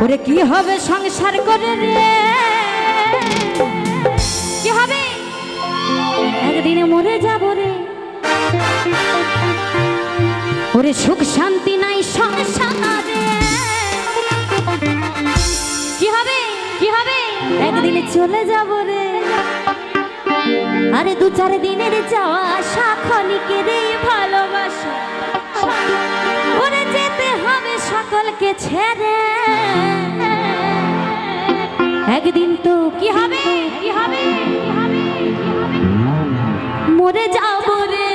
ওরে কি হবে সংসার করে রে, কি হবে একদিনে মরে যাব রে। ওরে সুখ শান্তি নাই সংসারে, কি হবে কি হবে একদিনে চলে যাব রে। আরে দু চার দিনের যাওয়া আশা ক্ষণিকের ভালোবাসা, ওরে যেতে হবে সকলকে ছেড়ে। একদিন তো কি হবে কি হবে মরে যাব রে।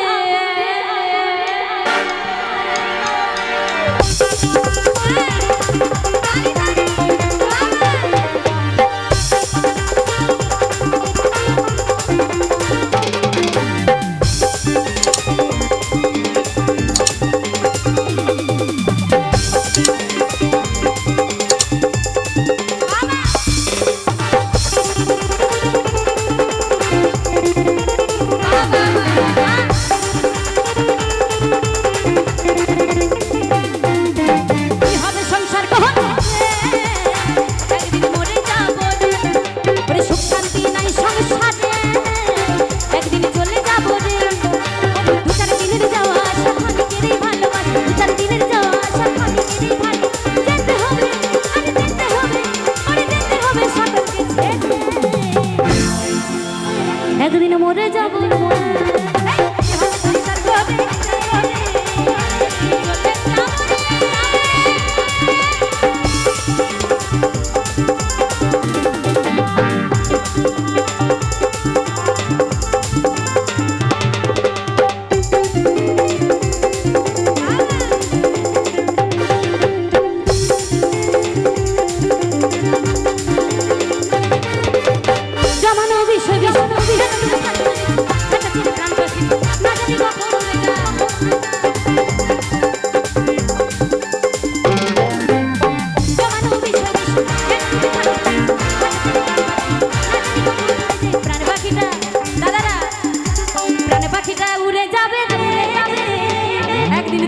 একদিন মরে যাব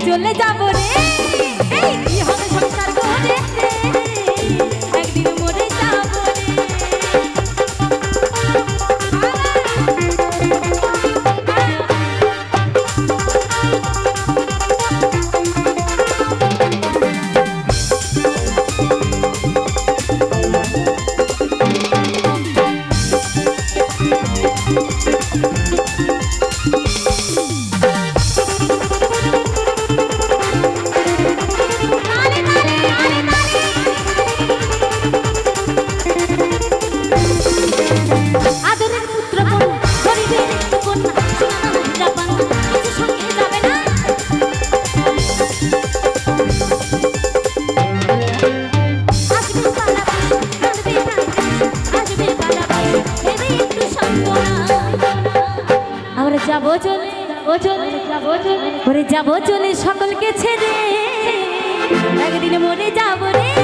চলে যাব রে। কি হবে সংসার করে একদিন মরে যাব যাবো চলে ও চলে যাবো চলে ওরে যাবো চলে সকলকে ছেড়ে একদিন মরে যাবো রে।